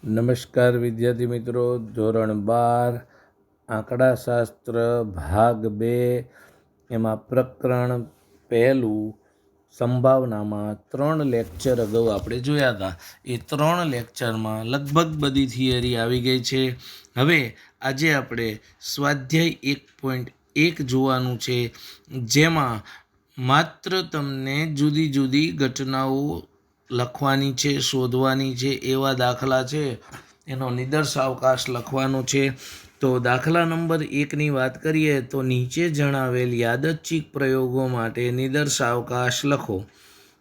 નમસ્કાર વિદ્યાર્થી મિત્રો, ધોરણ 12 આંકડાશાસ્ત્ર ભાગ 2 એમાં પ્રકરણ પહેલું સંભાવનામાં 3 લેક્ચર અગાઉ આપણે જોયા હતા. એ 3 લેક્ચરમાં લગભગ બધી થિયરી આવી ગઈ છે. હવે આજે આપણે સ્વાધ્યાય 1.1 જોવાનું છે, જેમાં માત્ર તમને જુદી જુદી ઘટનાઓ લખવાની છે, શોધવાની છે. એવા દાખલા છે, એનો નિદર્શાવકાશ લખવાનો છે. તો દાખલા નંબર 1ની વાત કરીએ તો નીચે જણાવેલ યાદચ્છિક પ્રયોગો માટે નિદર્શાવકાશ લખો.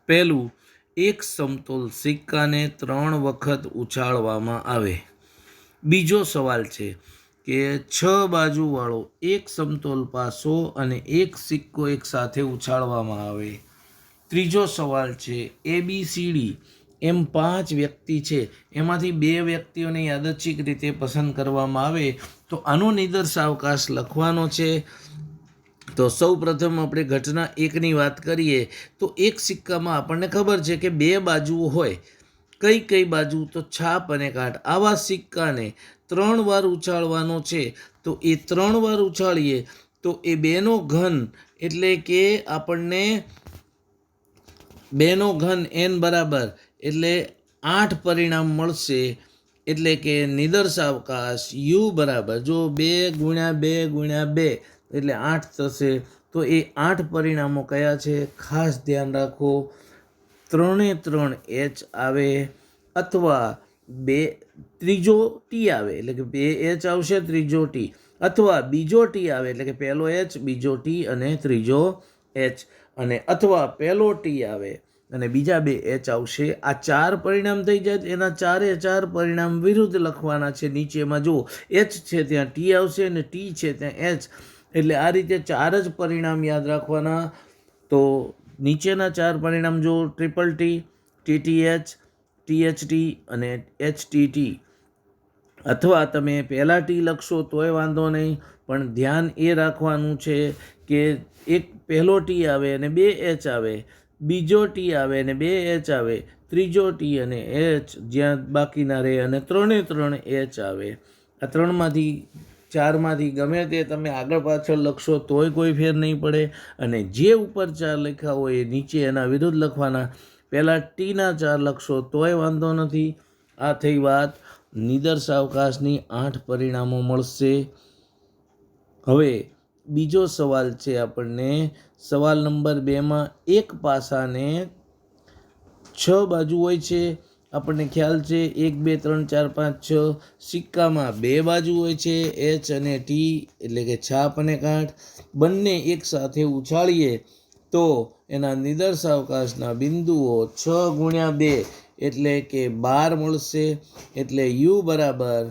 પહેલું, એક સમતોલ સિક્કાને 3 વખત ઉછાળવામાં આવે. બીજો સવાલ છે કે 6 બાજુવાળો એક સમતોલ પાસો અને એક સિક્કો એકસાથે ઉછાળવામાં આવે. ત્રીજો સવાલ છે ABCD એમ 5 વ્યક્તિ છે, એમાંથી 2 વ્યક્તિઓને યાદચ્છિક રીતે પસંદ કરવામાં આવે તો આનો નિદર્શાવકાશ લખવાનો છે. તો સૌ પ્રથમ આપણે ઘટના 1ની વાત કરીએ તો એક સિક્કામાં આપણને ખબર છે કે 2 બાજુઓ હોય. કઈ કઈ બાજુ? તો છાપ અને કાંઠ. આવા સિક્કાને 3 વાર ઉછાળવાનો છે. તો એ 3 વાર ઉછાળીએ તો એ 2નો ઘન, એટલે કે આપણને 2નો ઘન n બરાબર એટલે 8 પરિણામ મળશે. એટલે કે નિદર્શાવકાશ u બરાબર, જો 2 × 2 × 2 એટલે 8 થશે. તો એ 8 પરિણામો કયા છે? ખાસ ધ્યાન રાખો. 3 H આવે, અથવા ત્રીજો T આવે, એટલે કે 2 H આવશે, ત્રીજો T, અથવા બીજો T આવે, એટલે કે પહેલો H, બીજો T અને ત્રીજો H, અને અથવા પહેલો T આવે અને બીજા 2 H આવશે. આ 4 પરિણામ થઈ જાય. એના 4 પરિણામ વિરુદ્ધ લખવાના છે. નીચેમાં જુઓ, H છે ત્યાં T આવશે અને T છે ત્યાં H. એટલે આ રીતે 4 જ પરિણામ યાદ રાખવાના. તો નીચેના 4 પરિણામ જો ટ્રિપલ T, TTH, THT અને HTT. અથવા તમે પહેલા T લખશો તોય વાંધો નહીં, પણ ધ્યાન એ રાખવાનું છે કે એક પહેલો T આવે અને 2 H આવે, બીજો T આવે અને 2 H આવે, ત્રીજો T અને H જ્યાં બાકીના રહે, અને 3 H આવે. આ 4માંથી ગમે તે તમે આગળ પાછળ લખશો તોય કોઈ ફેર નહીં પડે. અને જે ઉપર 4 લખ્યા હોય એ નીચે એના વિરુદ્ધ લખવાના. પહેલાં Tના 4 લખશો તોય વાંધો નથી. આ થઈ વાત નિદર્શાવકાશની. 8 પરિણામો મળશે. હવે બીજો સવાલ છે આપણને. સવાલ નંબર 2માં એક પાસાને 6 બાજુ હોય છે. આપણને ખ્યાલ છે 1 2 3 4 5 6. સિક્કામાં 2 બાજુ હોય છે, H અને T, એટલે કે છાપ અને કાંઠ. બંને એક સાથે ઉછાળીએ તો એના નિદર્શાવકાશના બિંદુઓ 6 × 2 એટલે કે 12 મળશે. એટલે u બરાબર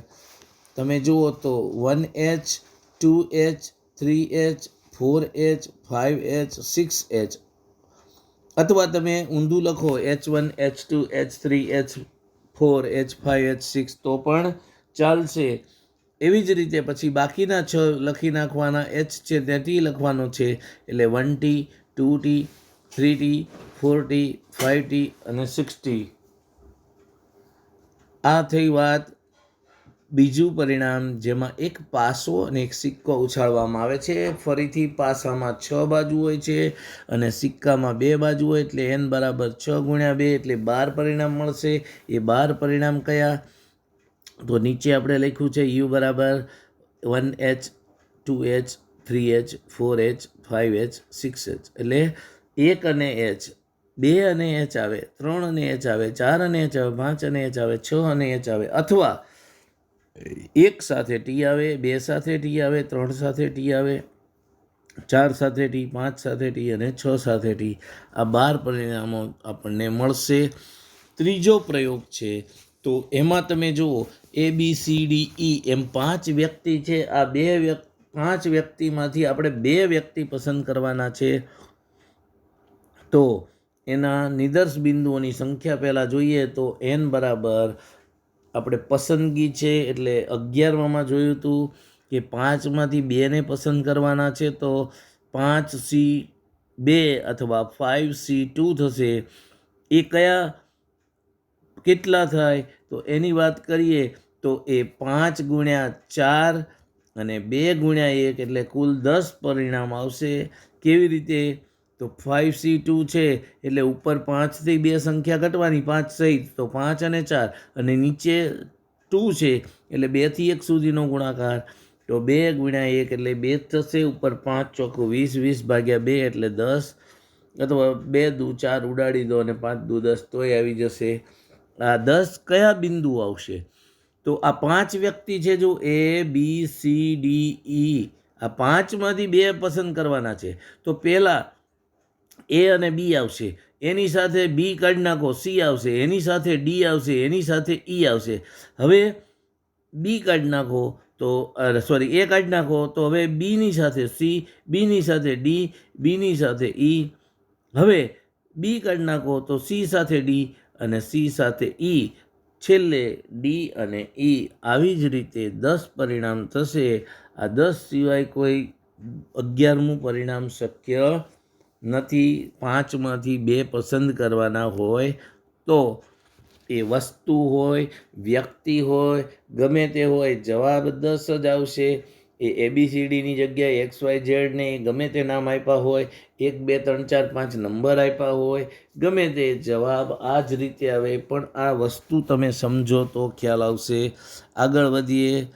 તમે જુઓ તો 1H, 2H, 3H, 4H, 5H, 6H. અથવા તમે ઊંધું લખો H1, H2, H3, H4, H5, H6 તો પણ ચાલશે. એવી જ રીતે પછી બાકીના 6 લખી નાખવાના. H છે ત્યાં T લખવાનો છે. એટલે 1T, 2T, 3T, 4T, 5T અને 6T. આ થઈ વાત. બીજું પરિણામ જેમાં એક પાસો અને એક સિક્કો ઉછાળવામાં આવે છે. ફરીથી પાસામાં 6 બાજુ હોય છે અને સિક્કામાં 2 બાજુ હોય, એટલે n બરાબર 6 × 2 એટલે 12 પરિણામ મળશે. એ 12 પરિણામ કયા? તો નીચે આપણે લખ્યું છે u બરાબર 1H, 2H, 3H, 4H, 5H, 6H. એટલે 1 અને H, 2 અને H આવે, 3 અને H આવે, 4 અને H આવે, 5 અને H આવે, 6 અને H આવે, અથવા 1 સાથે T આવે, 2 સાથે T આવે, 3 સાથે T આવે, 4 સાથે T, 5 સાથે T અને 6 સાથે T. આ 12 પરિણામો આપણને મળશે. ત્રીજો પ્રયોગ છે તો એમાં તમે જુઓ ABCDE એમ 5 વ્યક્તિ છે. આ 5 વ્યક્તિમાંથી આપણે 2 વ્યક્તિ પસંદ કરવાના છે. તો એના નિદર્શ બિંદુઓની સંખ્યા પહેલાં જોઈએ તો n બરાબર આપણે પસંદગી છે એટલે 11માં જોયું હતું કે 5માંથી 2ને પસંદ કરવાના છે. તો 5C2 અથવા 5C2 થશે. એ કયા કેટલા થાય તો એની વાત કરીએ તો એ 5 ગુણ્યા 4 અને 2 ગુણ્યા 1 એટલે કુલ 10 પરિણામ આવશે. કેવી રીતે? તો 5C2 છે એટલે ઉપર 5થી 2 સંખ્યા ઘટવાની 5 સહિત, તો 5 અને 4, અને નીચે 2 છે એટલે 2થી 1 સુધીનો ગુણાકાર, તો 2 ગુણ્યા 1 એટલે 2 થશે, ઉપર 5 ચોખ્ખું 20, 20 ભાગ્યા 2 એટલે 10, અથવા 2 દુ 4 ઉડાડી દો અને 5 દુ 10 તોય આવી જશે. આ 10 કયા બિંદુ આવશે? તો આ 5 વ્યક્તિ છે, જો ABCDE, આ 5માંથી 2 પસંદ કરવાના છે. તો પહેલાં A અને B આવશે, એની સાથે B કાઢી નાખો, C આવશે, એની સાથે D આવશે, એની સાથે E આવશે. હવે B કાઢી નાખો તો સોરી A કાઢી નાખો તો હવે બીની સાથે C, બીની સાથે D, બીની સાથે E. હવે B કાઢી નાખો તો C સાથે D અને C સાથે E, છેલ્લે D અને E. આવી જ રીતે 10 પરિણામ થશે. આ 10 સિવાય કોઈ 11મું પરિણામ શક્ય નથી. 5માંથી 2 પસંદ કરવાના હોય તો એ વસ્તુ હોય, વ્યક્તિ હોય, ગમે તે હોય, જવાબ 10 જ આવશે. એ ABCDની જગ્યાએ XYZ ને ગમે તે નામ આપ્યા હોય, 1 2 3 4 5 નંબર આપ્યા હોય, ગમે તે જવાબ આ જ રીતે આવે. પણ આ વસ્તુ તમે સમજો તો ખ્યાલ આવશે. આગળ વધીએ.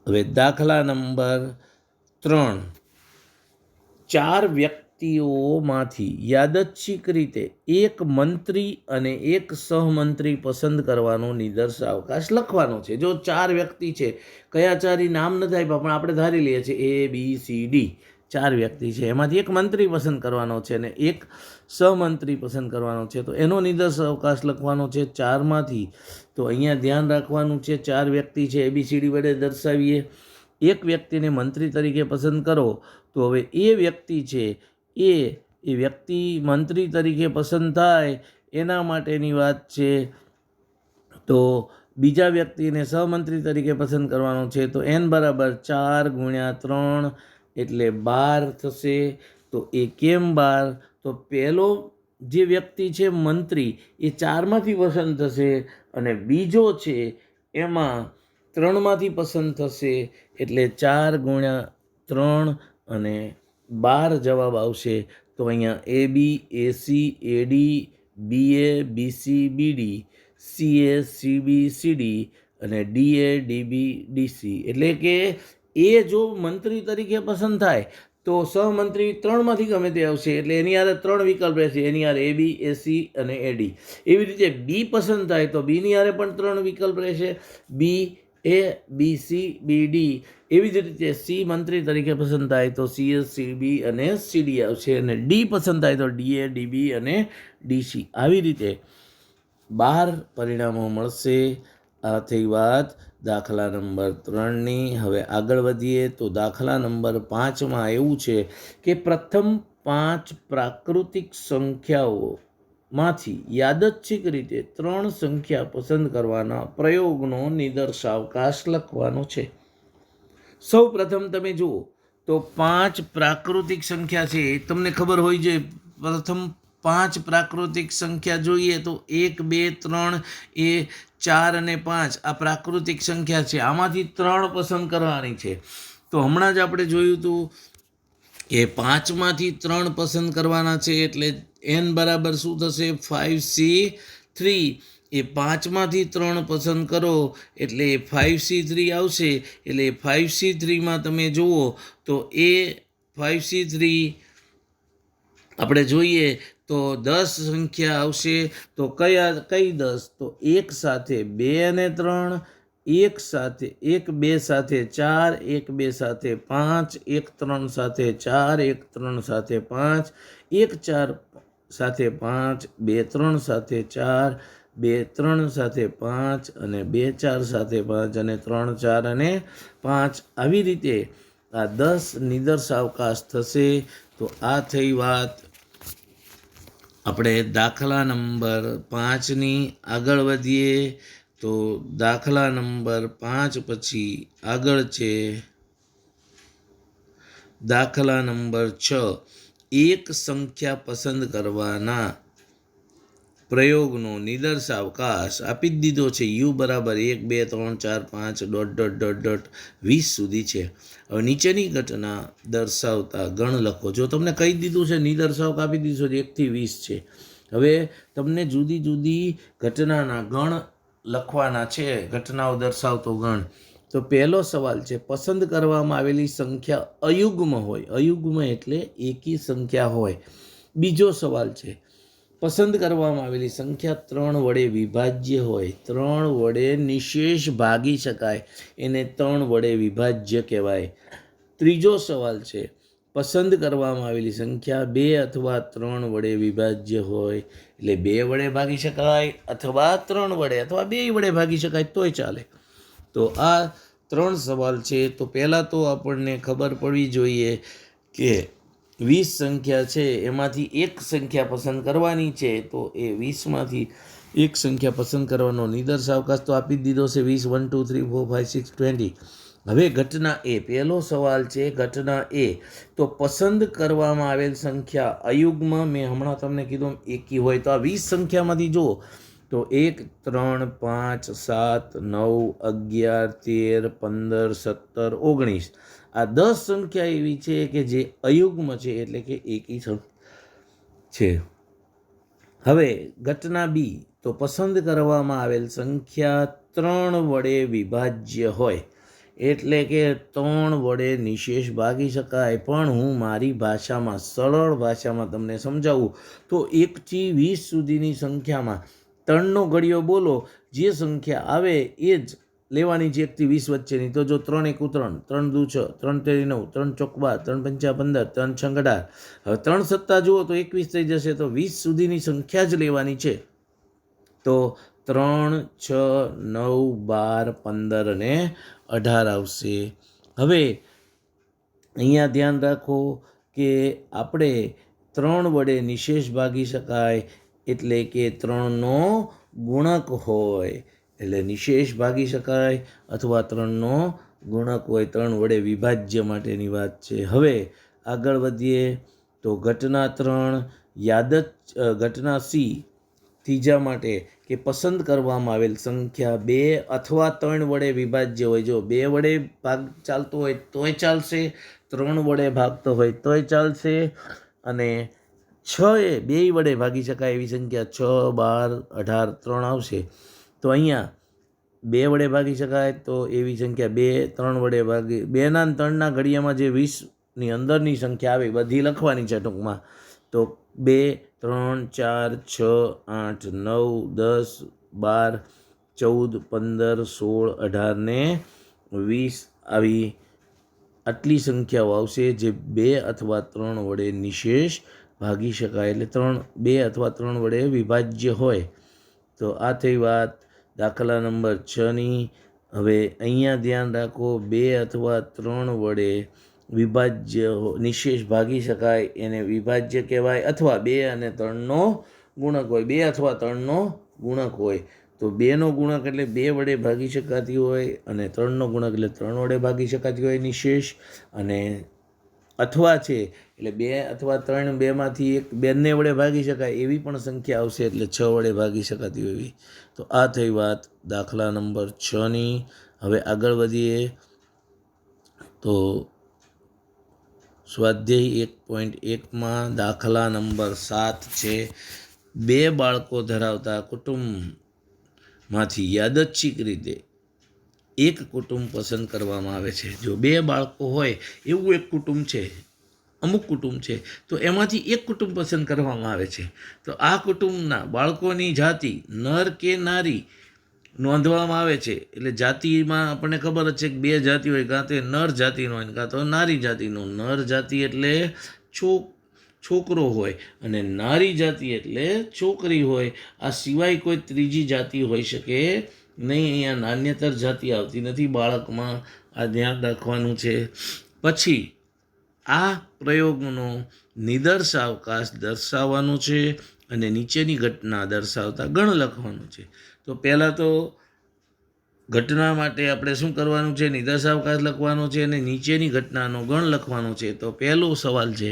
હવે દાખલા નંબર 3. 4 વ્યક્તિઓમાંથી યાદચ્છિક રીતે એક મંત્રી અને એક સહમંત્રી પસંદ કરવાનો નિદર્શાવકાશ લખવાનો છે. જો 4 વ્યક્તિ છે, કયા 4 નામ નથી આપ્યા પણ આપણે ધારી લઈએ છીએ ABCD, 4 વ્યક્તિ છે, એમાંથી એક મંત્રી પસંદ કરવાનો છે અને એક સહમંત્રી પસંદ કરવાનો છે. તો એનો નિદર્શાવકાશ લખવાનો છે 4માંથી. તો અહીંયા ધ્યાન રાખવાનું છે, 4 વ્યક્તિ છે, ABCD વડે દર્શાવીએ. એક વ્યક્તિને મંત્રી તરીકે પસંદ કરો તો હવે એ વ્યક્તિ છે એ વ્યક્તિ મંત્રી તરીકે પસંદ થાય એના માટેની વાત છે. તો બીજા વ્યક્તિને સહમંત્રી તરીકે પસંદ કરવાનો છે. તો n બરાબર 4 ગુણ્યા 3 એટલે 12 થશે. તો એ કેમ 12? તો પહેલો જે વ્યક્તિ છે મંત્રી એ 4માંથી પસંદ થશે અને બીજો છે એમાં 3માંથી પસંદ થશે, એટલે 4 ગુણ્યા 3 અને 12 જવાબ આવશે. તો અહીંયા AB, AC, AD, BA, BC, BD, CA, CB, CD અને DA, DB, DC. એટલે કે એ જો મંત્રી તરીકે પસંદ થાય તો સહમંત્રી 3માંથી ગમે તે આવશે, એટલે એની હારે 3 વિકલ્પ રહેશે, એની હારે AB, AC અને AD. એવી રીતે B પસંદ થાય તો બીની હારે પણ 3 વિકલ્પ રહેશે, B, A, B, C, B, D. એવી જ રીતે C મંત્રી તરીકે પસંદ થાય તો CS, CB અને CD આવશે, અને D પસંદ થાય તો DA, DB અને DC. આવી રીતે 12 પરિણામો મળશે. આ થઈ વાત દાખલા નંબર 3ની. હવે આગળ વધીએ તો દાખલા નંબર 5માં એવું છે કે પ્રથમ 5 પ્રાકૃતિક સંખ્યાઓમાંથી યાદચ્છિક રીતે 3 સંખ્યા પસંદ કરવાના પ્રયોગનો નિદર્શાવકાશ લખવાનો છે. સૌ પ્રથમ તમે જુઓ તો 5 પ્રાકૃતિક સંખ્યા છે, તમને ખબર હોય છે. પ્રથમ 5 પ્રાકૃતિક સંખ્યા જોઈએ તો 1, 2, 3 એ 4 અને 5 આ પ્રાકૃતિક સંખ્યા છે. આમાંથી 3 પસંદ કરવાની છે. તો હમણાં જ આપણે જોયું હતું કે 5માંથી 3 પસંદ કરવાના છે, એટલે n બરાબર શું થશે? 5C3. એ 5માંથી 3 પસંદ કરો એટલે 5C3 આવશે. એટલે 5C3માં તમે જુઓ તો એ 5C3 આપણે જોઈએ તો 10 સંખ્યા આવશે. તો કઈ 10? તો 1 સાથે 2 અને 3, 1 સાથે 1 2 સાથે 4, 1 2 સાથે 5, 1 3 સાથે 4, 1 3 સાથે 5, 1 4 સાથે 5, 2 3 સાથે 4, 2 3 સાથે 5 અને 2 4 સાથે 5 અને 3 4 અને 5. આવી રીતે આ 10 નિદર્શાવકાશ થશે. તો આ થઈ વાત આપણે દાખલા નંબર 5ની. આગળ વધીએ તો દાખલા નંબર 5 પછી આગળ છે દાખલા નંબર 6. એક સંખ્યા પસંદ કરવાના પ્રયોગનો નિદર્શાવકાશ આપી જ દીધો છે. યુ બરાબર 1 2 3 4 5 ડોટ ડોટ ડોટ ડોટ 20 સુધી છે. હવે નીચેની ઘટના દર્શાવતા ગણ લખો. જો તમને કહી દીધું છે નિદર્શાવક આપી દીધો છે 1 થી 20 છે. હવે તમને જુદી જુદી ઘટનાના ગણ લખવાના છે, ઘટનાઓ દર્શાવતો ગણ. તો પહેલો સવાલ છે, પસંદ કરવામાં આવેલી સંખ્યા અયુગ્મ હોય. અયુગ્મ એટલે એકી સંખ્યા હોય. બીજો સવાલ છે, પસંદ કરવામાં આવેલી સંખ્યા 3 વડે વિભાજ્ય હોય. 3 વડે નિશેષ ભાગી શકાય, એને 3 વડે વિભાજ્ય કહેવાય. ત્રીજો સવાલ છે, પસંદ કરવામાં આવેલી સંખ્યા 2 અથવા 3 વડે વિભાજ્ય હોય, એટલે 2 વડે ભાગી શકાય અથવા 3 વડે અથવા 2 વડે ભાગી શકાય તોય ચાલે. તો આ 3 સવાલ છે. તો પહેલાં તો આપણને ખબર પડવી જોઈએ કે 20 સંખ્યા છે, એમાંથી એક સંખ્યા પસંદ કરવાની છે. તો એ 20માંથી એક સંખ્યા પસંદ કરવાનો નિદર્શાવકાશ તો આપી જ દીધો છે 20 1 2 3 4 5 6 20. હવે ઘટના એ, પહેલો સવાલ છે ઘટના એ. તો પસંદ કરવામાં આવેલ સંખ્યા અયુગ્મ, મેં હમણાં તમને કીધું એકી હોય. તો આ 20 સંખ્યામાંથી જુઓ તો 1 3 5 7 9 11 13 15 17 19 આ 10 સંખ્યા એવી છે કે જે અયુગ્મ છે, એટલે કે એકી છે. હવે ઘટના બી, તો પસંદ કરવામાં આવેલ સંખ્યા 3 વડે વિભાજ્ય હોય, એટલે કે 3 વડે નિશેષ ભાગી શકાય. પણ હું મારી ભાષામાં, સરળ ભાષામાં તમને સમજાવું તો 1 થી 20 સુધીની સંખ્યામાં 3નો ઘડિયો બોલો, જે સંખ્યા આવે એ જ લેવાની છે 1 થી 20 વચ્ચેની. તો જો 3 1 3, 3 2 6, 3 3 9, 3 4 12, 3 5 15, 3 6 18. હવે 3 સત્તા જુઓ તો 21 થઈ જશે. તો 20 સુધીની સંખ્યા જ લેવાની છે. તો 3 6 9 12 15 અને 18 આવશે. હવે અહીંયા ધ્યાન રાખો કે આપણે 3 વડે નિશેષ ભાગી શકાય, એટલે કે 3નો ગુણક હોય, એટલે નિશેષ ભાગી શકાય અથવા 3નો ગુણક હોય. 3 વડે વિભાજ્ય માટેની વાત છે. હવે આગળ વધીએ તો ઘટના 3 ઘટના સી, ત્રીજા માટે કે પસંદ કરવામાં આવેલ સંખ્યા 2 અથવા 3 વડે વિભાજ્ય હોય. જો 2 વડે ભાગ ચાલતો હોય તોય ચાલશે, 3 વડે ભાગતો હોય તોય ચાલશે, અને 6 એ 2 વડે ભાગી શકાય એવી સંખ્યા 6 12 18 3 આવશે. તો અહીંયા 2 વડે ભાગી શકાય તો એવી સંખ્યા 2, 3 વડે ભાગી 2 ના 3ના ઘડિયામાં જે 20ની અંદરની સંખ્યા આવે બધી લખવાની છે ટૂંકમાં. તો 2 3 4 6 8 9 10 12 14 15 16 18 ને 20 આવી આટલી સંખ્યાઓ આવશે જે 2 અથવા 3 વડે નિશેષ ભાગી શકાય, એટલે 2 અથવા 3 વડે વિભાજ્ય હોય. તો આ થઈ વાત દાખલા નંબર 6ની. હવે અહીંયા ધ્યાન રાખો, 2 અથવા 3 વડે વિભાજ્ય નિશેષ ભાગી શકાય એને વિભાજ્ય કહેવાય, અથવા 2 અને 3નો ગુણક હોય. 2 અથવા 3નો ગુણક હોય તો 2નો ગુણક એટલે 2 વડે ભાગી શકાતી હોય, અને 3નો ગુણક એટલે 3 વડે ભાગી શકાતી હોય નિશેષ. અને અથવા છે એટલે 2 અથવા 3, 2માંથી એક 2ને વડે ભાગી શકાય એવી પણ સંખ્યા આવશે, એટલે 6 વડે ભાગી શકાતી હોય એવી. તો આ થઈ વાત દાખલા નંબર 6ની. હવે આગળ વધીએ તો સ્વાધ્યાય 1.1માં દાખલા નંબર 7 છે. 2 બાળકો ધરાવતા કુટુંબમાંથી યાદચ્છિક રીતે એક કુટુંબ પસંદ કરવામાં આવે છે. જો 2 બાળકો હોય એવું એક કુટુંબ છે, અમુક કુટુંબ છે, તો એમાંથી એક કુટુંબ પસંદ કરવામાં આવે છે. તો આ કુટુંબના બાળકોની જાતિ નર કે નારી નોંધવામાં આવે છે. એટલે જાતિમાં આપણને ખબર જ છે કે 2 જાતિ હોય, કાં તો નર જાતિનો હોય કાં તો નારી જાતિનો. નર જાતિ એટલે છોકરો હોય અને નારી જાતિ એટલે છોકરી હોય. આ સિવાય કોઈ ત્રીજી જાતિ હોઈ શકે નહીં. અહીંયા નાન્યતર જાતિ આવતી નથી બાળકમાં, આ ધ્યાન રાખવાનું છે. પછી આ પ્રયોગનો નિદર્શાવકાશ દર્શાવવાનો છે અને નીચેની ઘટના દર્શાવતા ગણ લખવાનું છે. તો પહેલાં તો ઘટના માટે આપણે શું કરવાનું છે, નિદર્શાવકાશ લખવાનો છે અને નીચેની ઘટનાનો ગણ લખવાનો છે. તો પહેલો સવાલ છે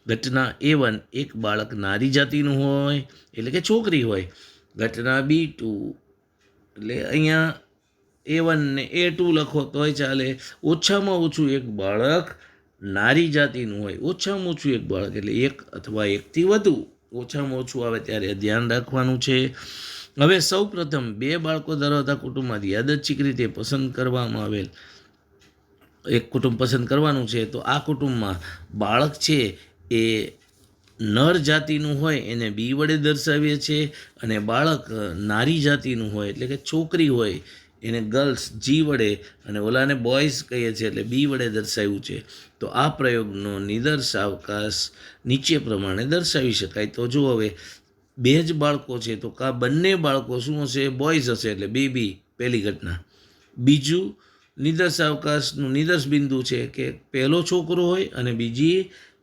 ઘટના A1 એક બાળક નારી જાતિનું હોય એટલે કે છોકરી હોય. ઘટના B2 એટલે અહીંયા A1 ને A2 લખો તોય ચાલે. ઓછામાં ઓછું એક બાળક નારી જાતિનું હોય. ઓછામાં ઓછું એક બાળક એટલે એક અથવા એકથી વધુ. ઓછામાં ઓછું આવે ત્યારે ધ્યાન રાખવાનું છે. હવે સૌ પ્રથમ 2 બાળકો ધરાવતા કુટુંબમાંથી યાદચ્છિક રીતે પસંદ કરવામાં આવેલ એક કુટુંબ પસંદ કરવાનું છે. તો આ કુટુંબમાં બાળક છે એ નર જાતિનું હોય એને બી વડે દર્શાવીએ છીએ, અને બાળક નારી જાતિનું હોય એટલે કે છોકરી હોય એને ગર્લ્સ જી વડે, અને ઓલાને બોયઝ કહીએ છીએ એટલે બી વડે દર્શાવ્યું છે. તો આ પ્રયોગનો નિદર્શાવકાશ નીચે પ્રમાણે દર્શાવી શકાય. તો જો હવે 2 જ બાળકો છે તો કા બંને બાળકો શું હશે? બોયઝ હશે એટલે બી પહેલી ઘટના. બીજું નિદર્શાવકાશનું નિદર્શ બિંદુ છે કે પહેલો છોકરો હોય અને બીજી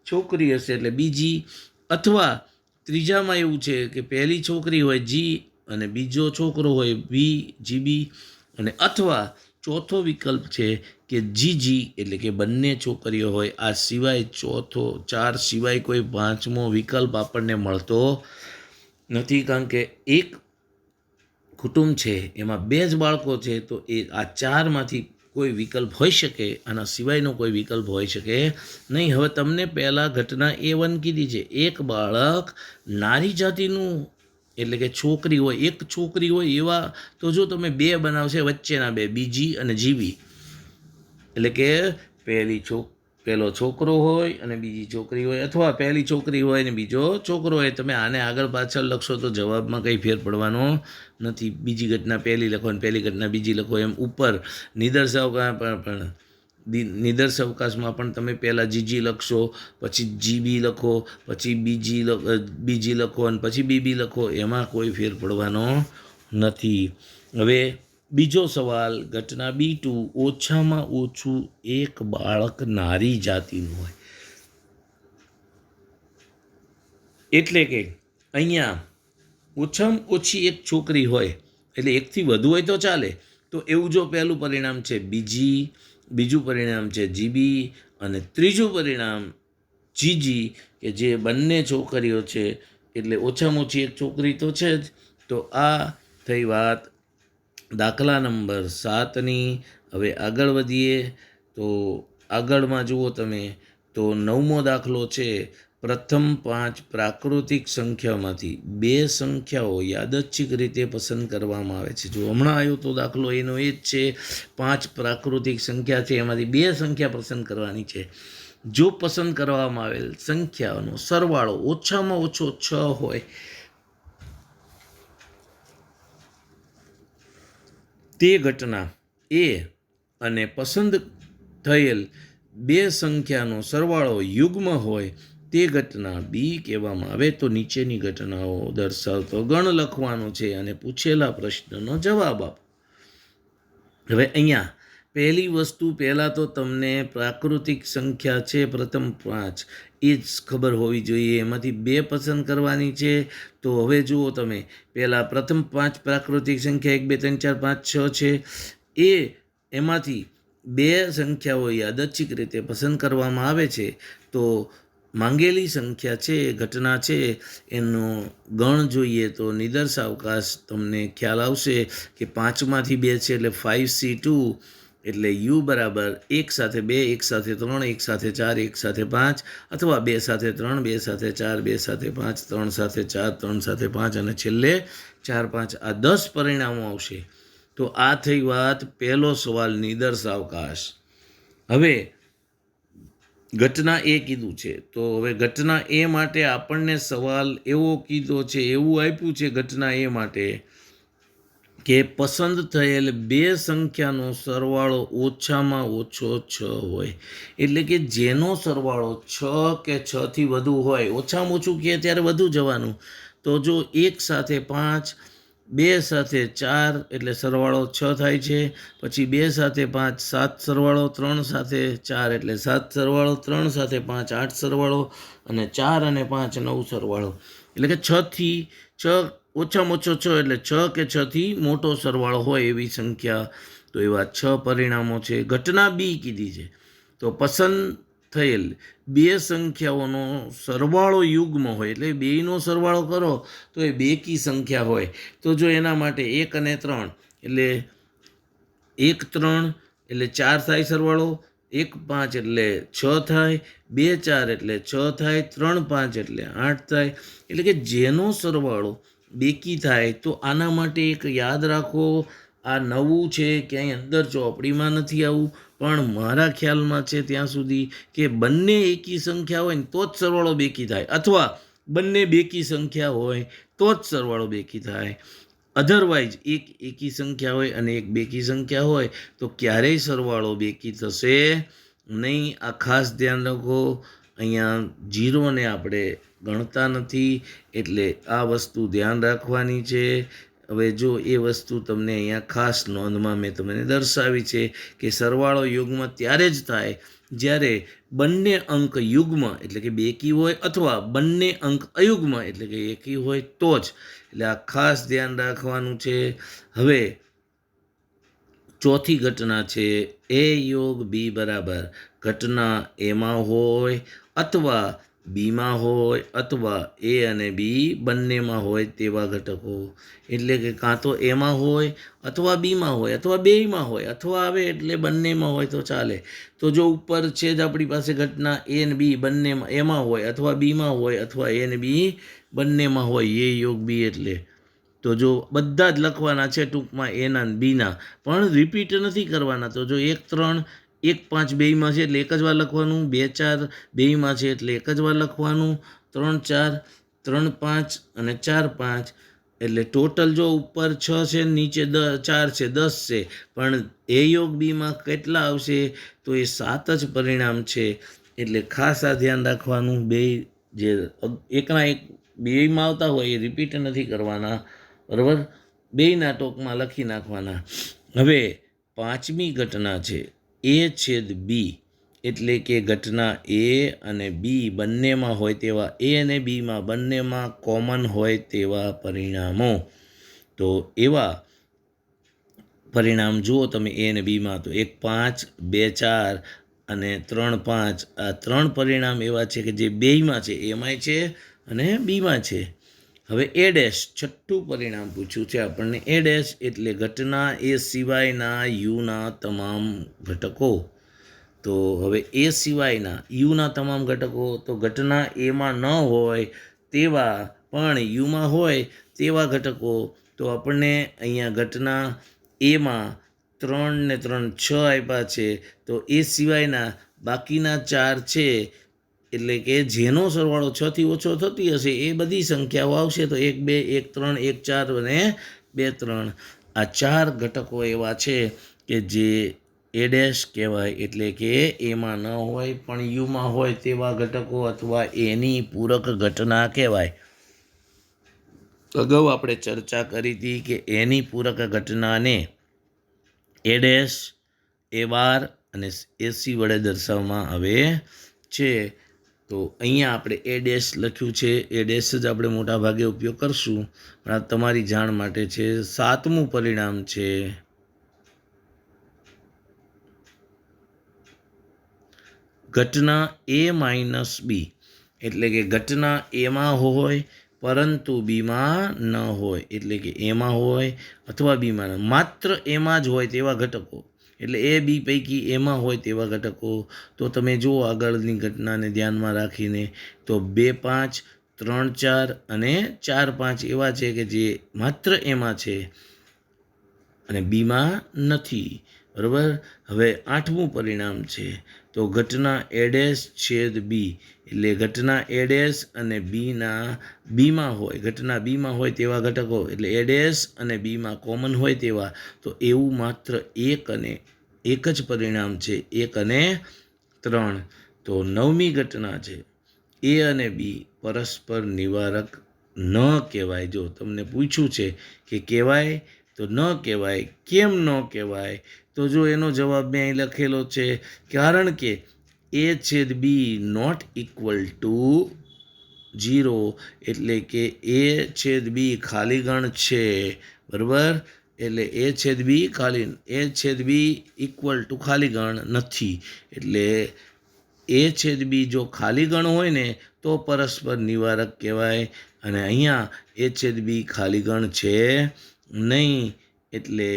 છોકરી હશે એટલે બીજી, અથવા ત્રીજામાં એવું છે કે પહેલી છોકરી હોય જી અને બીજો છોકરો હોય બી જીબી, અને અથવા ચોથો વિકલ્પ છે કે જીજી એટલે કે બંને છોકરીઓ હોય. આ સિવાય 4 સિવાય કોઈ 5મો વિકલ્પ આપણને મળતો નથી, કારણ કે એક કુટુંબ છે એમાં 2 જ બાળકો છે તો એ આ 4માંથી કોઈ વિકલ્પ હોઈ શકે, આના સિવાયનો કોઈ વિકલ્પ હોઈ શકે નહીં. હવે તમને પહેલાં ઘટના A1 કીધી છે. એક બાળક નારી જાતિનું એટલે કે છોકરી હોય, એક છોકરી હોય એવા તો જો તમે 2 બનાવશે વચ્ચેના 2 બીજી અને જીબી, એટલે કે પહેલો છોકરો હોય અને બીજી છોકરી હોય, અથવા પહેલી છોકરી હોય અને બીજો છોકરો હોય. તમે આને આગળ પાછળ લખશો તો જવાબમાં કંઈ ફેર પડવાનો નથી. બીજી ઘટના પહેલી લખો અને પહેલી ઘટના બીજી લખો, એમ ઉપર નિદર્શાવકાશમાં પણ તમે પહેલાં જીજી લખશો, પછી જીબી લખો, પછી બીજી લખો અને પછી બીબી લખો, એમાં કોઈ ફેર પડવાનો નથી. હવે બીજો સવાલ, ઘટના B2 ઓછામાં ઓછું એક બાળક નારી જાતિનું હોય. એટલે કે અહીંયા ઓછામાં ઓછી એક છોકરી હોય એટલે એકથી વધુ હોય તો ચાલે. તો એવું જો પહેલું પરિણામ છે બીજી, બીજું પરિણામ છે જીબી અને ત્રીજું પરિણામ જીજી કે જે બંને છોકરીઓ છે એટલે ઓછામાં ઓછી એક છોકરી તો છે જ. તો આ થઈ વાત દાખલા નંબર 7ની. હવે આગળ વધીએ તો આગળમાં જુઓ તમે તો 9મો દાખલો છે. પ્રથમ 5 પ્રાકૃતિક સંખ્યામાંથી 2 સંખ્યાઓ યાદચ્છિક રીતે પસંદ કરવામાં આવે છે. જો હમણાં આવ્યો તો દાખલો એનો એ જ છે. 5 પ્રાકૃતિક સંખ્યા છે, એમાંથી 2 સંખ્યા પસંદ કરવાની છે. જો પસંદ કરવામાં આવેલ સંખ્યાનો સરવાળો ઓછામાં ઓછો 6 હોય તે ઘટના એ અને પસંદ થયેલ 2 સંખ્યાનો સરવાળો યુગ્મ હોય તે ઘટના બી કહેવામાં આવે. તો નીચેની ઘટનાઓ દર્શાવતો ગણ લખવાનો છે અને પૂછેલા પ્રશ્નનો જવાબ આપો. હવે અહીંયા પહેલી વસ્તુ, પહેલાં તો તમને પ્રાકૃતિક સંખ્યા છે પ્રથમ 5 એ જ ખબર હોવી જોઈએ. એમાંથી 2 પસંદ કરવાની છે. તો હવે જુઓ તમે, પહેલાં પ્રથમ 5 પ્રાકૃતિક સંખ્યા 1 2 3 4 5 6 છે. એમાંથી 2 સંખ્યાઓ યાદચ્છિક રીતે પસંદ કરવામાં આવે છે. તો માંગેલી સંખ્યા છે, ઘટના છે, એનો ગણ જોઈએ તો નિદર્શાવકાશ તમને ખ્યાલ આવશે કે 5માંથી 2 છે એટલે 5C2 એટલે U બરાબર 1 સાથે 2, 1 સાથે 3, 1 સાથે 4, 1 સાથે 5, અથવા 2 સાથે 3, 2 સાથે 4, 2 સાથે 5, 3 સાથે 4, 3 સાથે 5 અને છેલ્લે 4 5. આ 10 પરિણામો આવશે. તો આ થઈ વાત પહેલો સવાલ, નિદર્શાવકાશ. હવે ઘટના એ કીધું છે. તો હવે ઘટના એ માટે આપણને સવાલ એવો કીધો છે, એવું આપ્યું છે ઘટના એ માટે કે પસંદ થયેલ 2 સંખ્યાનો સરવાળો ઓછામાં ઓછો 6 હોય. એટલે કે જેનો સરવાળો 6 કે 6થી વધુ હોય, ઓછામાં ઓછું કહે ત્યારે વધુ જવાનું. તો જો 1 સાથે 5, 2 સાથે 4 એટલે સરવાળો 6 થાય છે. પછી 2 સાથે 5 7 સરવાળો, 3 સાથે 4 એટલે 7 સરવાળો, 3 સાથે 5 8 સરવાળો, અને 4 અને 5 9 સરવાળો. એટલે કે 6થી 6 ઓછામાં ઓછો 6 એટલે 6 કે 6થી મોટો સરવાળો હોય એવી સંખ્યા. તો એવા 6 પરિણામો છે. ઘટના બી કીધી છે. તો પસંદ થયેલ બે સંખ્યાઓનો સરવાળો યુગ્મ હોય, એટલે બેયનો સરવાળો કરો તો એ બેકી સંખ્યા હોય. તો જો એના માટે 1 અને 3 એટલે 1 3 એટલે 4 થાય સરવાળો, 1 5 એટલે 6 થાય, 2 4 એટલે 6 થાય, 3 5 એટલે 8 થાય. એટલે કે જેનો સરવાળો બેકી થાય. તો આના માટે એક યાદ રાખો, આ નવું છે, ક્યાંય અંદર ચોપડીમાં નથી આવું, પણ મારા ખ્યાલમાં છે ત્યાં સુધી કે બંને એકી સંખ્યા હોય ને તો જ સરવાળો બેકી થાય, અથવા બંને બેકી સંખ્યા હોય તો જ સરવાળો બેકી થાય. અધરવાઇઝ એક એકી સંખ્યા હોય અને એક બેકી સંખ્યા હોય તો ક્યારેય સરવાળો બેકી થશે નહીં. આ ખાસ ધ્યાન રાખો. અહીંયા 0ને આપણે ગણતા નથી, એટલે આ વસ્તુ ધ્યાન રાખવાની છે. હવે જો એ વસ્તુ તમને અહીંયા ખાસ નોંધમાં મેં તમને દર્શાવી છે કે સરવાળો યુગ્મ ત્યારે જ થાય જ્યારે બંને અંક યુગ્મ એટલે કે બેકી હોય, અથવા બંને અંક અયુગ્મ એટલે કે એકી હોય તો જ. એટલે આ ખાસ ધ્યાન રાખવાનું છે. હવે ચોથી ઘટના છે A યોગ B બરાબર ઘટના એમાં હોય અથવા બીમાં હોય, અથવા A અને B બંનેમાં હોય તેવા ઘટકો. એટલે કે કાં તો એમાં હોય અથવા બીમાં હોય અથવા બેયમાં હોય, અથવા આવે એટલે બંનેમાં હોય તો ચાલે. તો જો ઉપર છે જ આપણી પાસે ઘટના A અને B બંનેમાં એમાં હોય, અથવા બીમાં હોય, અથવા A અને B બંનેમાં હોય, A યોગ B એટલે તો જો બધા જ લખવાના છે ટૂંકમાં એના બીના, પણ રિપીટ નથી કરવાના. તો જો 1 3 1 5 બેયમાં છે એટલે એક જ વાર લખવાનું, 2 4 બેયમાં છે એટલે એક જ વાર લખવાનું, 3 4 3 5 અને 4 5 એટલે ટોટલ જો ઉપર 6 છે, નીચે 4 છે, 10 છે. પણ એ યોગ બીમાં કેટલા આવશે તો એ 7 જ પરિણામ છે. એટલે ખાસ આ ધ્યાન રાખવાનું, બે જે એકના એક બેયમાં આવતા હોય એ રિપીટ નથી કરવાના, બરાબર, બેયના ટોકમાં લખી નાખવાના. હવે પાંચમી ઘટના છે A/B, એટલે કે ઘટના A અને B બંનેમાં હોય તેવા, A અને Bમાં બંનેમાં કોમન હોય તેવા પરિણામો. તો એવા પરિણામ જુઓ તમે A અને Bમાં, તો 1 5 2 4 અને 3 5 આ 3 પરિણામ એવા છે કે જે બેયમાં છે, એમાંય છે અને બીમાં છે. હવે A' છઠ્ઠું પરિણામ પૂછ્યું છે આપણને. A' એટલે ઘટના એ સિવાયના યુના તમામ ઘટકો. તો હવે એ સિવાયના યુના તમામ ઘટકો, તો ઘટના એમાં ન હોય તેવા પણ યુમાં હોય તેવા ઘટકો. તો આપણને અહીંયા ઘટના એમાં 3 ને 3 6 આપ્યા છે, તો એ સિવાયના બાકીના 4 છે, એટલે કે જેનો સરવાળો 6 થી ઓછો થતી હશે એ બધી સંખ્યાઓ આવશે. તો 1 2 1 3 1 4 અને 2 3 આ 4 ઘટકો એવા છે કે જે A' કહેવાય, એટલે કે એમાં ન હોય પણ યુમાં હોય તેવા ઘટકો, અથવા એની પૂરક ઘટના કહેવાય. અગાઉ આપણે ચર્ચા કરી હતી કે એની પૂરક ઘટનાને A', A' અને AC વડે દર્શાવવામાં આવે છે. તો અહીંયા આપણે A' લખ્યું છે, A' જ આપણે મોટા ભાગે ઉપયોગ કરશું, પણ આ તમારી જાણ માટે છે. સાતમું પરિણામ છે ઘટના A-B, એટલે કે ઘટના એમાં હોય પરંતુ બીમાં ન હોય, એટલે કે એમાં હોય અથવા બીમાં ન, માત્ર એમાં જ હોય તેવા ઘટકો. એટલે A B પૈકી એમાં હોય તેવા ઘટકો. તો તમે જુઓ આગળની ઘટનાને ધ્યાનમાં રાખીને, તો 2 5 3 4 અને 4 5 એવા છે કે જે માત્ર એમાં છે અને બીમાં નથી, બરાબર. હવે આઠમું પરિણામ છે તો ઘટના A'/B, એટલે ઘટના A' અને બીમાં હોય, ઘટના બીમાં હોય તેવા ઘટકો, એટલે A' અને બીમાં કોમન હોય તેવા. તો એવું માત્ર એક જ પરિણામ છે, 1 અને 3. તો નવમી ઘટના છે A અને B પરસ્પર નિવારક ન કહેવાય. જો તમને પૂછ્યું છે કે કહેવાય તો ન કહેવાય. કેમ ન કહેવાય? તો જો એનો જવાબ મેં અહીં લખેલો છે, કારણ કે A/B નોટ ઇક્વલ ટુ 0, એટલે કે A/B ખાલી ગણ છે, બરાબર. એટલે A/B ઇક્વલ ટુ ખાલી ગણ નથી. એટલે એ છેદ બી જો ખાલી ગણ હોય ને તો પરસ્પર નિવારક કહેવાય, અને અહીંયા એ છેદ બી ખાલી ગણ છે નહીં, એટલે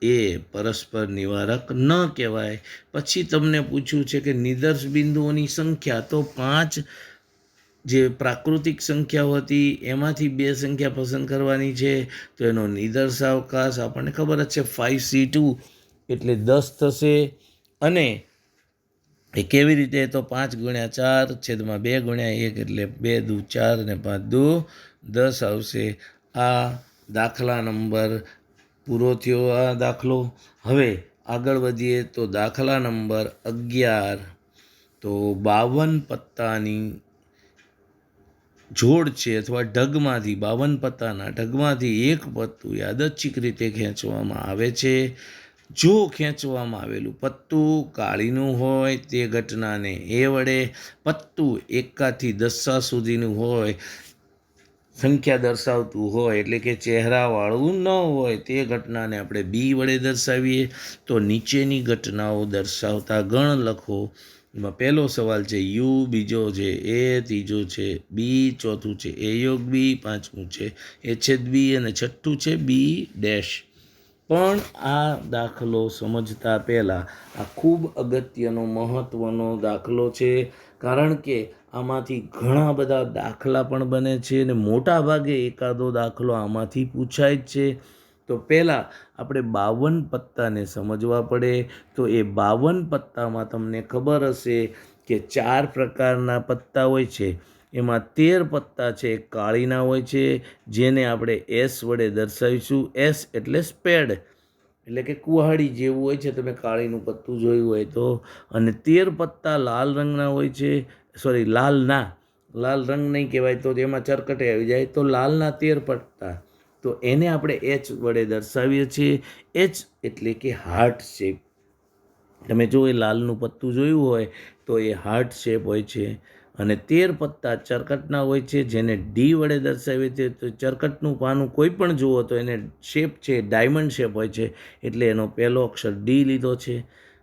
એ પરસ્પર નિવારક ન કહેવાય. પછી તમને પૂછ્યું છે કે નિદર્શ બિંદુઓની સંખ્યા, તો 5 જે પ્રાકૃતિક સંખ્યાઓ હતી એમાંથી 2 સંખ્યા પસંદ કરવાની છે. તો એનો નિદર્શાવકાશ આપણને ખબર જ છે 5c2 એટલે 10 થશે. અને એ કેવી રીતે, તો 5 × 4 છેદમાં 2 × 1 એટલે 2 દુ 4 અને 5 દુ 10 આવશે. આ દાખલા નંબર પૂરો થયો આ દાખલો. હવે આગળ વધીએ તો દાખલા નંબર 11. તો 52 પત્તાની જોડ છે અથવા ઢગમાંથી 52 પત્તાના ઢગમાંથી એક પત્તું યાદચ્છિક રીતે ખેંચવામાં આવે છે. જો ખેંચવામાં આવેલું પત્તું કાળીનું હોય તે ઘટનાને એ વડે, પત્તું 1 થી 10 સુધીનું હોય, સંખ્યા દર્શાવતું હોય એટલે કે ચહેરાવાળું ન હોય તે ઘટનાને આપણે બી વડે દર્શાવીએ. તો નીચેની ઘટનાઓ દર્શાવતા ગણ લખો. એમાં પહેલો સવાલ છે યુ, બીજો છે એ, ત્રીજો છે બી, ચોથું છે એ યોગ બી, પાંચમું છે એ છેદ બી અને છઠ્ઠું છે બી ડેશ. પણ આ દાખલો સમજતા પહેલાં આ ખૂબ અગત્યનો મહત્ત્વનો દાખલો છે, કારણ કે આમાંથી ઘણા બધા દાખલા પણ બને છે અને મોટા ભાગે એકાદો દાખલો આમાંથી પૂછાય જ છે. તો પહેલાં આપણે 52 પત્તાને સમજવા પડે. તો એ 52 પત્તામાં તમને ખબર હશે કે 4 પ્રકારના પત્તા હોય છે. એમાં 13 પત્તા છે કાળીના હોય છે, જેને આપણે એસ વડે દર્શાવીશું. એસ એટલે સ્પેડ, એટલે કે કુહાડી જેવું હોય છે, તમે કાળીનું પત્તું જોયું હોય તો. અને 13 પત્તા લાલ રંગના હોય છે, લાલ રંગ નહીં કહેવાય, તો એમાં ચરકટે આવી જાય. તો લાલના 13 પત્તા, તો એને આપણે એચ વડે દર્શાવીએ છીએ. એચ એટલે કે હાર્ટ શેપ. તમે જો એ લાલનું પત્તું જોયું હોય તો એ હાર્ટ શેપ હોય છે. અને 13 પત્તા ચરકટના હોય છે, જેને ડી વડે દર્શાવીએ છીએ. તો ચરકટનું પાનું કોઈ પણ જુઓ તો એને શેપ છે ડાયમંડ શેપ હોય છે, એટલે એનો પહેલો અક્ષર ડી લીધો છે.